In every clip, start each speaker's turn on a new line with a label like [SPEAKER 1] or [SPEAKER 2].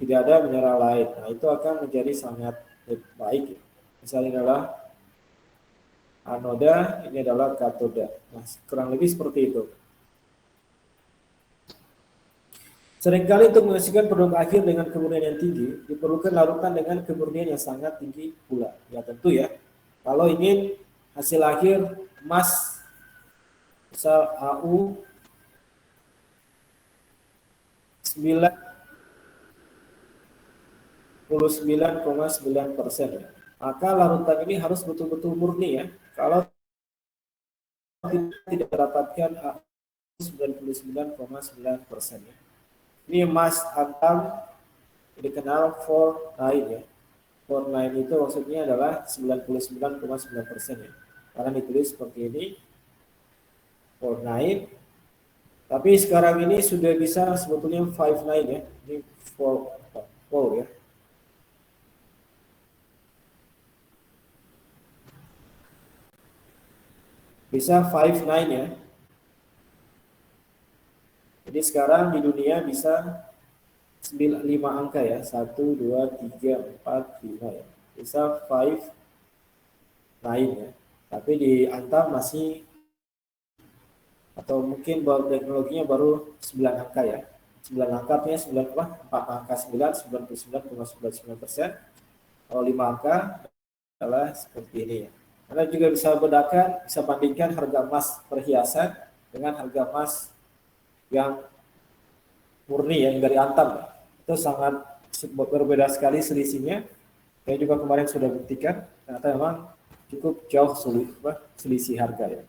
[SPEAKER 1] tidak ada mineral lain. Nah, itu akan menjadi sangat baik. Misalnya adalah anoda, ini adalah katoda. Nah, kurang lebih seperti itu. Seringkali untuk menghasilkan produk akhir dengan kemurnian yang tinggi, diperlukan larutan dengan kemurnian yang sangat tinggi pula. Ya tentu ya, kalau ingin hasil akhir emas, misal AU 99,9%, ya, maka larutan ini harus betul-betul murni ya. Kalau tidak dapatkan AU 99,9%, ya. Ini emas antam dikenal 4-9 ya. 4-9 itu maksudnya adalah 99,9% ya. Karena ditulis seperti ini 4-9. Tapi sekarang ini sudah bisa sebetulnya 5-9 ya. Ini 4 ya. Bisa 5-9 ya. Jadi sekarang di dunia bisa 5 angka ya, 1, 2, 3, 4, 5 ya. Bisa 5-9 ya. Tapi di Antam masih, atau mungkin baru teknologinya baru 9 angka ya. 9 angka artinya 9 apa? 4 angka 9, 99,99%. Kalau 5 angka adalah seperti ini ya. Anda juga bisa bedakan, bisa bandingkan harga emas perhiasan dengan harga emas yang murni yang dari Antam. Itu sangat berbeda sekali selisihnya. Saya juga kemarin sudah buktikan, ternyata memang cukup jauh selisih harga ya.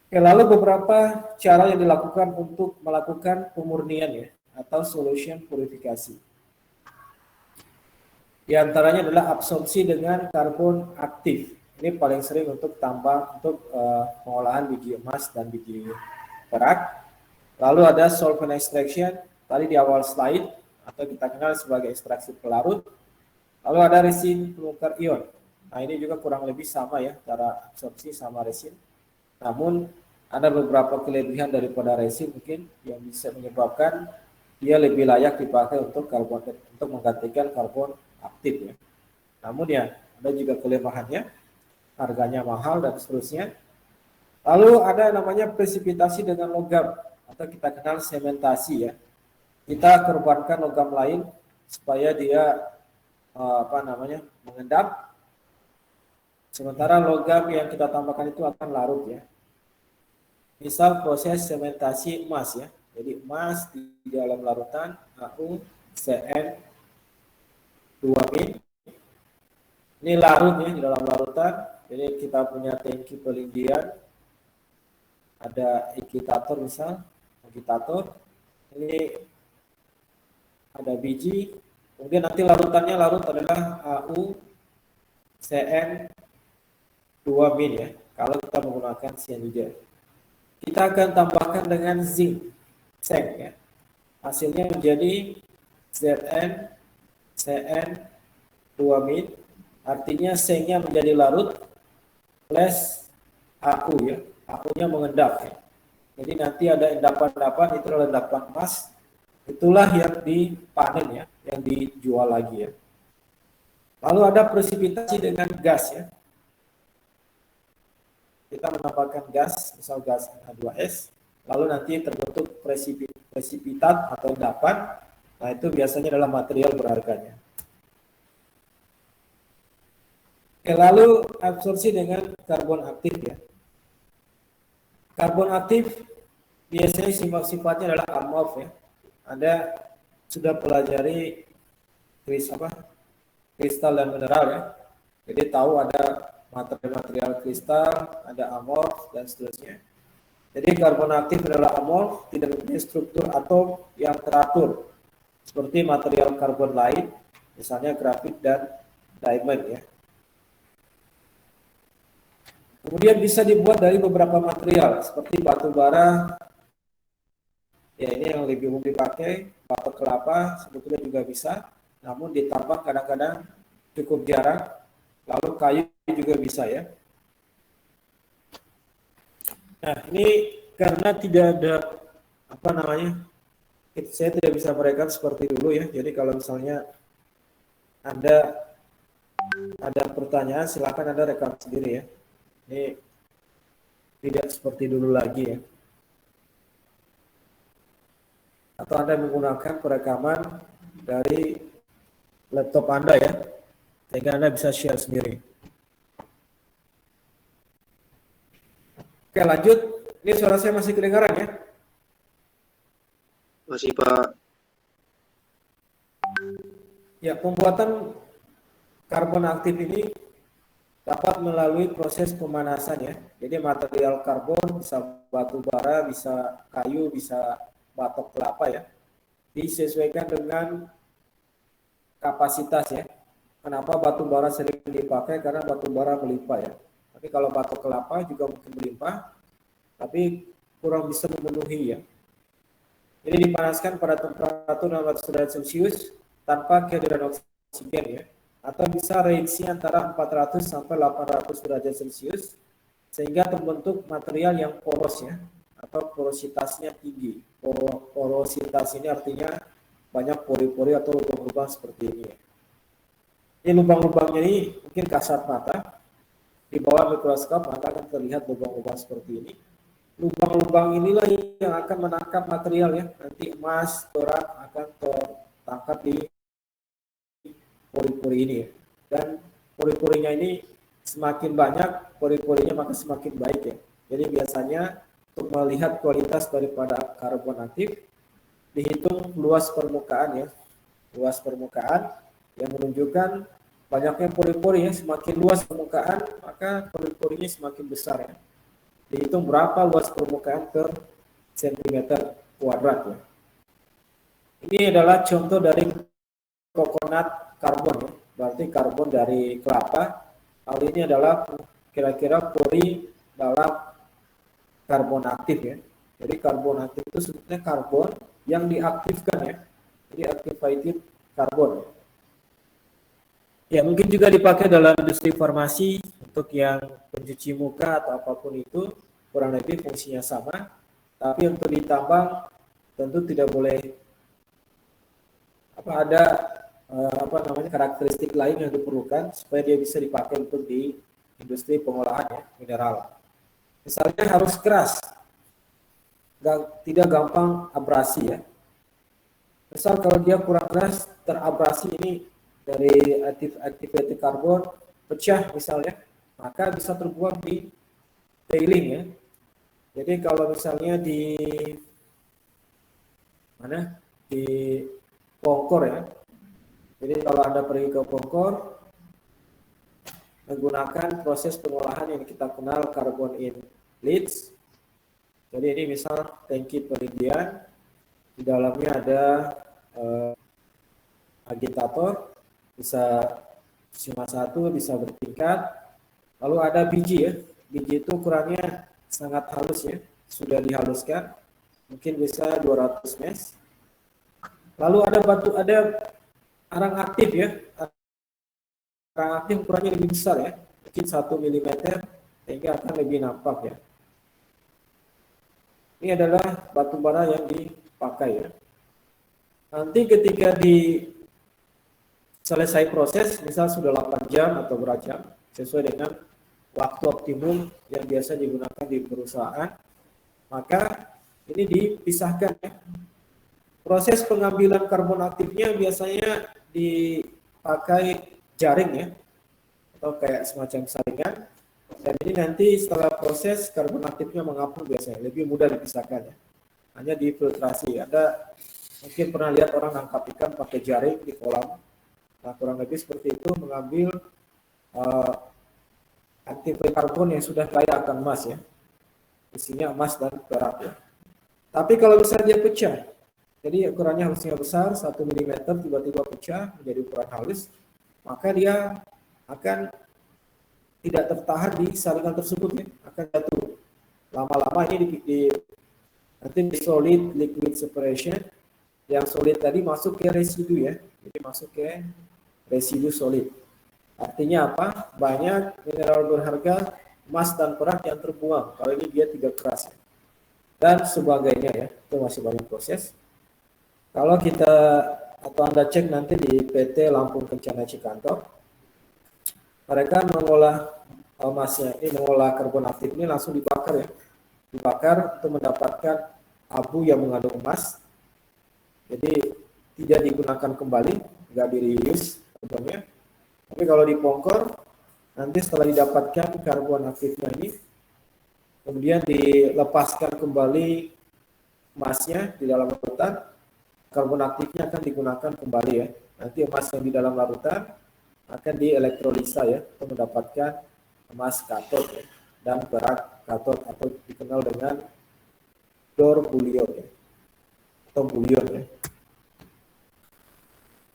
[SPEAKER 1] Oke, lalu beberapa cara yang dilakukan untuk melakukan pemurnian ya, atau solution purifikasi. Di antaranya adalah absorpsi dengan karbon aktif. Ini paling sering untuk pengolahan biji emas dan biji perak. Lalu ada solvent extraction, tadi di awal slide, atau kita kenal sebagai ekstraksi pelarut. Lalu ada resin penukar ion. Nah, ini juga kurang lebih sama ya, cara absorpsi sama resin. Namun ada beberapa kelebihan daripada resin mungkin yang bisa menyebabkan dia lebih layak dipakai untuk menggantikan karbon aktif ya. Namun ya ada juga kelemahannya, harganya mahal dan seterusnya. Lalu ada namanya presipitasi dengan logam atau kita kenal sementasi ya. Kita korbankan logam lain supaya dia mengendap. Sementara logam yang kita tambahkan itu akan larut ya. Misal proses sementasi emas ya. Jadi emas di dalam larutan AU CN 2-min. Ini larut ya di dalam larutan. Jadi kita punya tangki pelinggian. Ada agitator misal, agitator. Ini ada biji. Kemudian nanti larutannya adalah AU CN 2-min ya. Kalau kita menggunakan cyanida. Kita akan tambahkan dengan zinc ya. Hasilnya menjadi CN 2-min, artinya zinc-nya menjadi larut plus AU ya. AU-nya mengendap ya. Jadi nanti ada endapan-endapan, itu adalah endapan emas. Itulah yang dipanen ya, yang dijual lagi ya. Lalu ada presipitasi dengan gas ya. Kita menambahkan gas, misal gas H2S, lalu nanti terbentuk presipitat atau endapan. Nah, itu biasanya adalah material berharganya. Oke, lalu absorpsi dengan karbon aktif ya. Karbon aktif biasanya sifatnya adalah amorf ya. Anda sudah pelajari kristal dan mineral ya. Jadi tahu ada material kristal, ada amorf, dan seterusnya. Jadi karbon aktif adalah amorf, tidak mempunyai struktur atom yang teratur, seperti material karbon lain, misalnya grafit dan diamond ya. Kemudian bisa dibuat dari beberapa material, seperti batu bara, ya ini yang lebih umum dipakai, batok kelapa, sebetulnya juga bisa, namun ditambah kadang-kadang cukup jarang. Lalu kayu juga bisa ya. Nah, ini karena tidak ada Saya tidak bisa merekam seperti dulu ya. Jadi kalau misalnya Anda ada pertanyaan, silakan Anda rekam sendiri ya. Ini tidak seperti dulu lagi ya. Atau Anda menggunakan perekaman dari laptop Anda ya, sehingga Anda bisa share sendiri. Oke, lanjut. Ini suara saya masih kedengaran ya?
[SPEAKER 2] Masih, Pak.
[SPEAKER 1] Ya, pembuatan karbon aktif ini dapat melalui proses pemanasan ya. Jadi material karbon bisa batu bara, bisa kayu, bisa batok kelapa ya. Disesuaikan dengan kapasitas ya. Kenapa batu bara sering dipakai? Karena batu bara melimpah ya. Tapi kalau batok kelapa juga mungkin melimpah, tapi kurang bisa memenuhi ya. Ini dipanaskan pada temperatur 600 derajat Celcius tanpa kehadiran oksigen ya. Atau bisa reaksi antara 400 sampai 800 derajat Celcius sehingga terbentuk material yang poros ya, atau porositasnya tinggi. Porositas ini artinya banyak pori-pori atau lubang-lubang seperti ini ya. Ini lubang-lubangnya ini mungkin kasat mata, di bawah mikroskop maka akan terlihat lubang-lubang seperti ini. Lubang-lubang inilah yang akan menangkap material ya, nanti emas, torak akan tertangkap di pori-pori ini ya. Dan pori-porinya ini semakin banyak pori-porinya maka semakin baik ya. Jadi biasanya untuk melihat kualitas daripada karbon aktif dihitung luas permukaan ya, luas permukaan yang menunjukkan banyaknya pori-pori ya. Semakin luas permukaan maka pori-porinya semakin besar ya. Dihitung berapa luas permukaan per sentimeter kuadrat ya. Ini adalah contoh dari coconut karbon ya. Berarti karbon dari kelapa. Hal ini adalah kira-kira pori dalam karbon aktif ya. Jadi karbon aktif itu sebetulnya karbon yang diaktifkan ya. Jadi activated karbon. Ya mungkin juga dipakai dalam industri farmasi untuk yang pencuci muka atau apapun itu, kurang lebih fungsinya sama. Tapi untuk ditambang tentu tidak boleh ada karakteristik lain yang diperlukan supaya dia bisa dipakai untuk di industri pengolahan ya, mineral. Misalnya harus keras, tidak gampang abrasi ya. Misal kalau dia kurang keras, terabrasi ini dari activated karbon pecah misalnya, maka bisa terbuang di tailing ya. Jadi kalau misalnya di Pongkor ya. Jadi kalau Anda pergi ke Pongkor menggunakan proses pengolahan yang kita kenal carbon in leach. Jadi ini misal tangki perindian, di dalamnya ada agitator, bisa cuma satu, bisa bertingkat. Lalu ada biji ya, biji itu ukurannya sangat halus ya, sudah dihaluskan, mungkin bisa 200 mesh. Lalu ada arang aktif ya, arang aktif ukurannya lebih besar ya, mungkin 1 mm, sehingga akan lebih nampak ya. Ini adalah batu bara yang dipakai ya. Nanti ketika selesai proses, misal sudah 8 jam atau berapa jam, sesuai dengan waktu optimum yang biasa digunakan di perusahaan, maka ini dipisahkan ya. Proses pengambilan karbon aktifnya biasanya dipakai jaring ya, atau kayak semacam saringan. Dan ini nanti setelah proses karbon aktifnya mengapung biasanya, lebih mudah dipisahkan ya. Hanya difiltrasi. Anda mungkin pernah lihat orang nangkap ikan pakai jaring di kolam. Nah, kurang lebih seperti itu, mengambil activated karbon yang sudah kaya akan emas ya. Isinya emas dan perak ya. Tapi kalau misalnya dia pecah, jadi ukurannya harusnya besar, 1 mm tiba-tiba pecah menjadi ukuran halus, maka dia akan tidak tertahan di saringan tersebut ya, akan jatuh. Lama-lama ini nanti di solid liquid separation, yang solid tadi masuk ke residu ya, jadi masuk ke residu solid. Artinya apa? Banyak mineral berharga, emas dan perak yang terbuang. Kalau ini dia tidak keras ya. Dan sebagainya ya, itu masih banyak proses. Kalau kita atau Anda cek nanti di PT Lampung Kencana Cikantor, mereka mengolah emasnya ini, mengolah karbon aktif ini langsung dibakar ya, dibakar untuk mendapatkan abu yang mengandung emas. Jadi tidak digunakan kembali, nggak di reuse karbonnya. Tapi kalau dibongkar, nanti setelah didapatkan karbon aktifnya ini, kemudian dilepaskan kembali emasnya di dalam larutan, karbon aktifnya akan digunakan kembali ya. Nanti emas yang di dalam larutan akan dielektrolisa ya, untuk mendapatkan emas katot ya, dan perak katot atau dikenal dengan d'or bullion ya, atau bullion ya.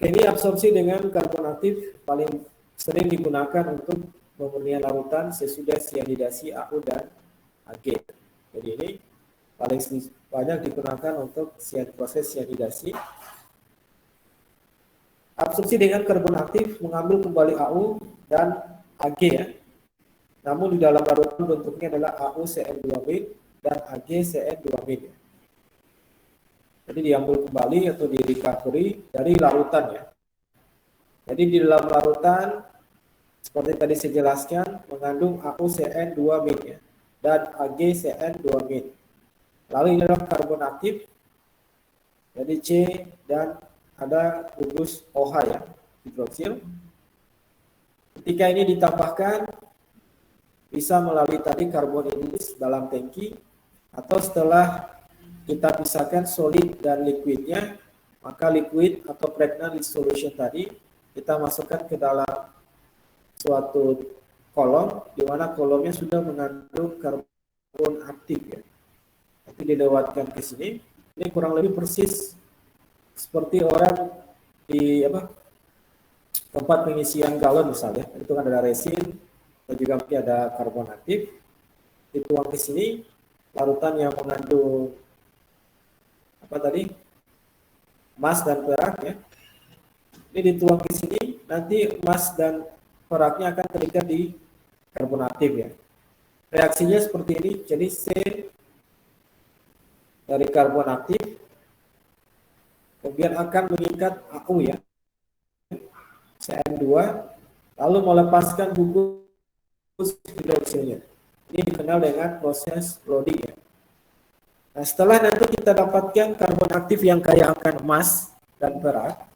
[SPEAKER 1] Ini absorpsi dengan karbon aktif paling sering digunakan untuk pemurnian larutan sesudah sianidasi AU dan Ag. Jadi ini paling banyak digunakan untuk proses sianidasi. Absorpsi dengan karbon aktif mengambil kembali AU dan Ag ya. Namun di dalam larutan bentuknya adalah AuCN2- dan AgCN2-. Jadi diambil kembali atau di recovery dari larutan ya. Jadi di dalam larutan seperti tadi saya jelaskan mengandung AuCN2- ya, dan AgCN2-. Lalu ini adalah karbon aktif. Jadi C dan ada gugus OH ya, hidroksil. Ketika ini ditambahkan bisa melalui tadi karbon ini dalam tangki, atau setelah kita pisahkan solid dan liquidnya, maka liquid atau pregnant solution tadi kita masukkan ke dalam suatu kolom, di mana kolomnya sudah mengandung karbon aktif ya. Nanti dilewatkan ke sini. Ini kurang lebih persis seperti orang di tempat pengisian galon misalnya. Itu kan ada resin dan juga mungkin ada karbon aktif. Dituang ke sini, larutan yang mengandung emas dan perak ya. Ini dituang ke sini, nanti emas dan peraknya akan terikat di karbon aktif ya. Reaksinya seperti ini, jadi C dari karbon aktif kemudian akan mengikat AU ya, CN2, lalu melepaskan gugus hidroksilnya. Ini dikenal dengan proses loading ya. Nah, setelah nanti kita dapatkan karbon aktif yang kaya akan emas dan perak,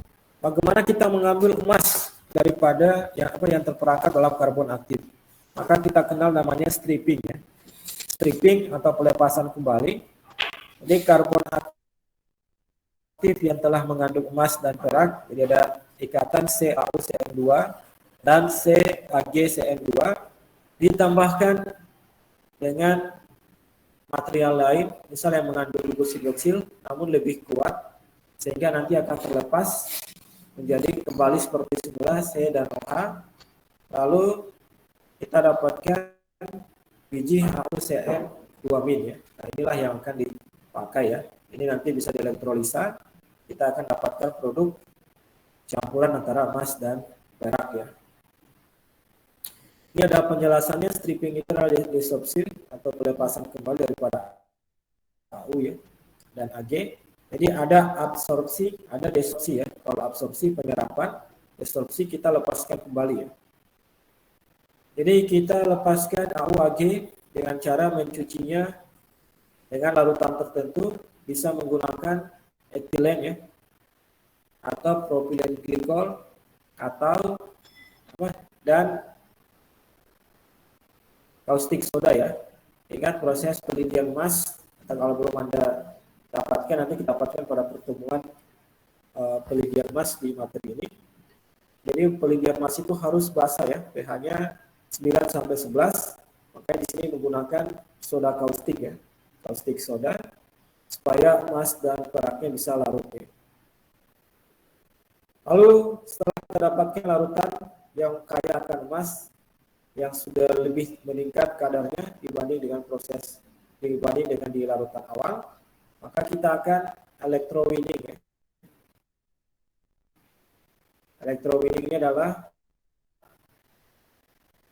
[SPEAKER 1] bagaimana kita mengambil emas daripada yang terperangkap dalam karbon aktif? Maka kita kenal namanya stripping ya. Stripping atau pelepasan kembali. Jadi karbon aktif yang telah mengandung emas dan perak, jadi ada ikatan CaOCN2 dan CaGCN2 ditambahkan dengan material lain, misalnya yang mengandung gugus hidroksil, namun lebih kuat, sehingga nanti akan terlepas menjadi kembali seperti semula C dan OH. Lalu kita dapatkan biji AuCN2- ya. Nah, inilah yang akan dipakai ya. Ini nanti bisa dielektrolisa, kita akan dapatkan produk campuran antara emas dan perak ya. Ini ada penjelasannya, stripping itu adalah desorpsi atau pelepasan kembali daripada AU ya dan Ag. Jadi ada absorpsi, ada desorpsi ya. Kalau absorpsi penyerapan, desorpsi kita lepaskan kembali ya. Jadi kita lepaskan AU Ag dengan cara mencucinya dengan larutan tertentu, bisa menggunakan etilen ya, atau propilen glikol, atau dan kaustik soda ya. Ingat proses penelitian emas, atau kalau belum Anda dapatkan, nanti kita dapatkan pada pertemuan penelitian emas di materi ini. Jadi penelitian emas itu harus basah ya, pH-nya 9-11, maka di sini menggunakan soda kaustik ya, kaustik soda, supaya emas dan peraknya bisa larut ya. Lalu setelah kita dapatkan larutan yang kaya akan emas, yang sudah lebih meningkat kadarnya dibanding dengan di larutan awal, maka kita akan electrowinning ya. Electrowinning ini adalah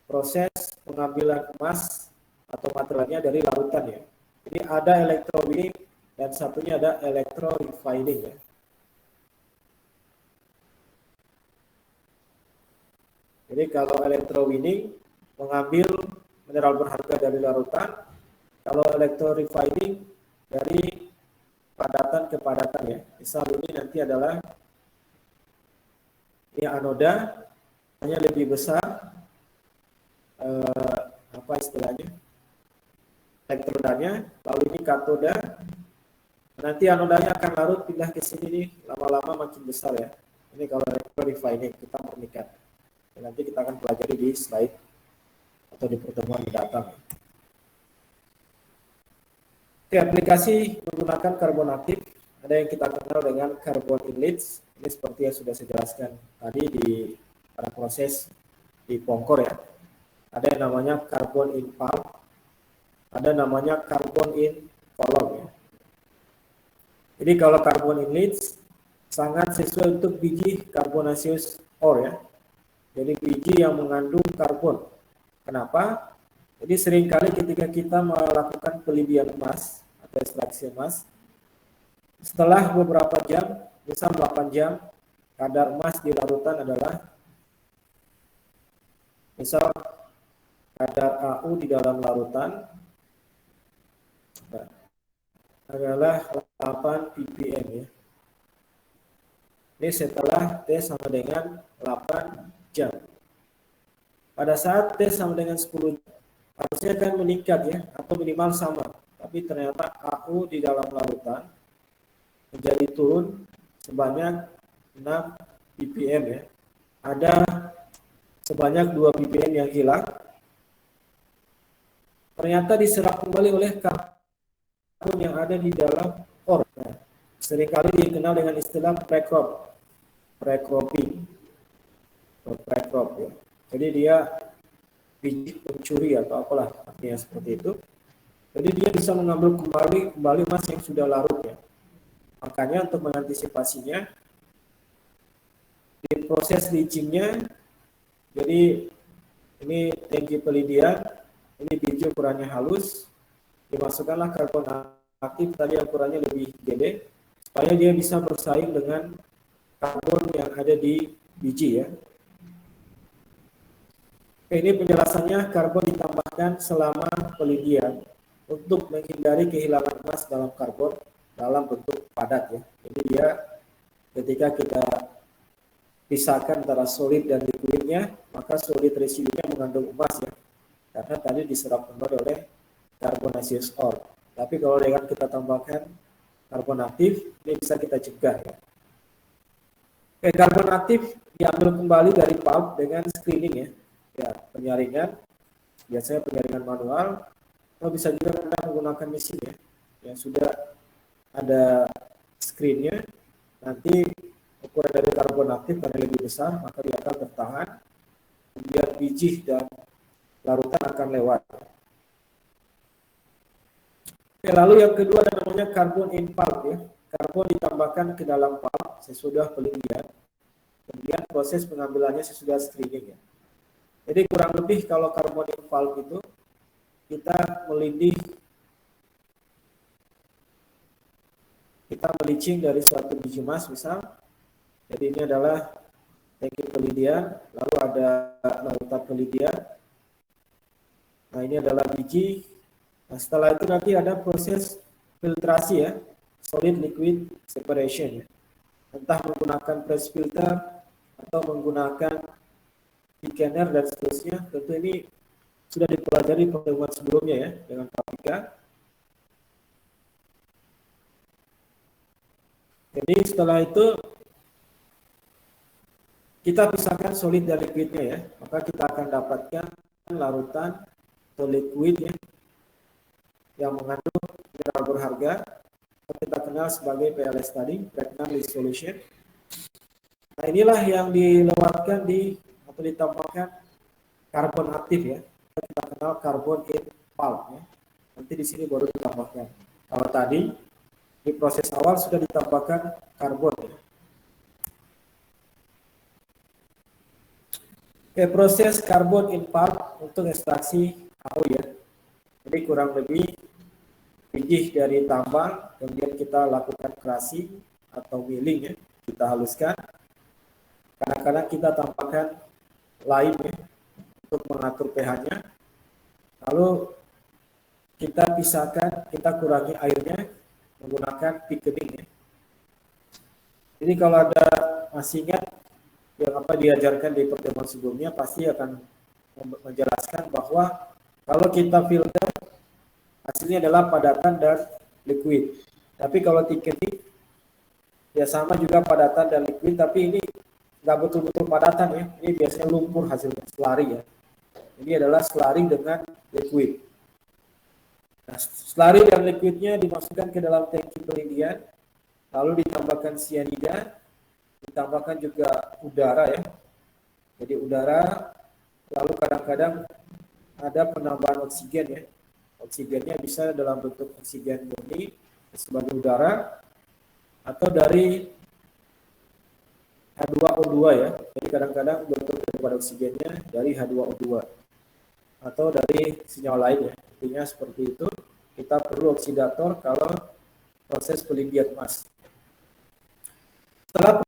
[SPEAKER 1] proses pengambilan emas atau materialnya dari larutan ya. Jadi ada electrowinning dan satunya ada electrorefining ya. Jadi kalau electrowinning mengambil mineral berharga dari larutan, kalau electrorefining dari padatan ke padatan ya. Misal ini nanti adalah ini anoda, hanya lebih besar apa istilahnya elektrodanya, lalu ini katoda. Nanti anodanya akan larut pindah ke sini nih, lama-lama makin besar ya. Ini kalau electrorefining kita meningkat. Nanti kita akan pelajari di slide atau di pertemuan mendatang. Oke, aplikasi menggunakan karbon aktif ada yang kita kenal dengan carbon inlets. Ini seperti yang sudah saya jelaskan tadi pada proses di Pongkor ya. Ada yang namanya carbon in pulp, ada namanya carbon in column ya. Jadi kalau carbon inlets sangat sesuai untuk biji carbonaceous ore ya. Jadi biji yang mengandung karbon. Kenapa? Jadi seringkali ketika kita melakukan pelidian emas atau ekstraksi emas, setelah beberapa jam, misal 8 jam, kadar emas di larutan adalah misal kadar AU di dalam larutan adalah 8 ppm ya. Ini setelah T sama dengan 8 jam. Pada saat T sama dengan 10 jam, harusnya kan meningkat ya, atau minimal sama. Tapi ternyata AU di dalam larutan menjadi turun sebanyak 6 ppm ya. Ada sebanyak 2 ppm yang hilang. Ternyata diserap kembali oleh karbon yang ada di dalam ore. Nah, seringkali dikenal dengan istilah pre-cropping ya. Jadi dia biji pencuri atau apalah artinya seperti itu. Jadi dia bisa mengambil kembali emas yang sudah larut ya. Makanya untuk mengantisipasinya di proses leachingnya, jadi ini tangki pelidian, ini biji ukurannya halus, dimasukkanlah karbon aktif tadi yang ukurannya lebih gede supaya dia bisa bersaing dengan karbon yang ada di biji ya. Ini penjelasannya, karbon ditambahkan selama pelidian untuk menghindari kehilangan emas dalam karbon dalam bentuk padat ya. Jadi dia ketika kita pisahkan antara solid dan liquidnya, maka solid residunya mengandung emas ya. Karena tadi diserap kembali oleh carbonaceous ore. Tapi kalau dengan kita tambahkan karbon aktif, ini bisa kita cegah ya. Oke, karbon aktif diambil kembali dari pulp dengan screening ya. Ya, penyaringan, biasanya penyaringan manual, atau bisa juga kita menggunakan mesin ya, yang sudah ada screennya. Nanti ukuran dari karbon aktif karena lebih besar, maka dia akan bertahan, kemudian biji dan larutan akan lewat. Oke, lalu yang kedua ada namanya carbon in pulp ya. Karbon ditambahkan ke dalam pulp sesudah pelidian, kemudian proses pengambilannya sesudah screening ya. Jadi kurang lebih kalau karbon in pulp itu kita meleaching dari suatu biji emas misal. Jadi ini adalah tangki pelidian, lalu ada larutan pelidian. Nah ini adalah biji. Nah setelah itu nanti ada proses filtrasi ya, solid liquid separation ya. Entah menggunakan press filter atau menggunakan scanner dan seterusnya. Tentu ini sudah dipelajari pertemuan sebelumnya ya dengan Pak. Jadi setelah itu kita pisahkan solid dan liquidnya ya, maka kita akan dapatkan larutan atau liquid ya, yang mengandung mineral berharga yang kita kenal sebagai PLS tadi, platinum lead solution. Nah inilah yang dilewatkan atau ditambahkan karbon aktif ya, kita kenal karbon in pulp ya. Nanti di sini baru ditambahkan. Kalau tadi di proses awal sudah ditambahkan karbon ya. Oke, proses karbon in pulp untuk ekstraksi AU ya. Jadi kurang lebih biji dari tambang, kemudian kita lakukan crushing atau milling ya, kita haluskan. Kadang-kadang kita tambahkan lain ya, untuk mengatur pH-nya. Lalu kita pisahkan, kita kurangi airnya menggunakan thickening ya. Jadi kalau ada masih ingat yang apa diajarkan di pertemuan sebelumnya, pasti akan menjelaskan bahwa kalau kita filter hasilnya adalah padatan dan liquid. Tapi kalau thickening ya sama juga padatan dan liquid, tapi ini nggak betul-betul padatan ya. Ini biasanya lumpur hasilnya, slurry ya. Ini adalah slurry dengan liquid. Nah, slurry dan liquidnya dimasukkan ke dalam tangki pelindian, lalu ditambahkan cyanida, ditambahkan juga udara ya. Jadi udara, lalu kadang-kadang ada penambahan oksigen ya. Oksigennya bisa dalam bentuk oksigen murni sebagai udara atau dari H2O2 ya. Jadi kadang-kadang bentuk daripada oksigennya dari H2O2 atau dari senyawa lain ya. Intinya seperti itu. Kita perlu oksidator kalau proses pelindian emas. Setelah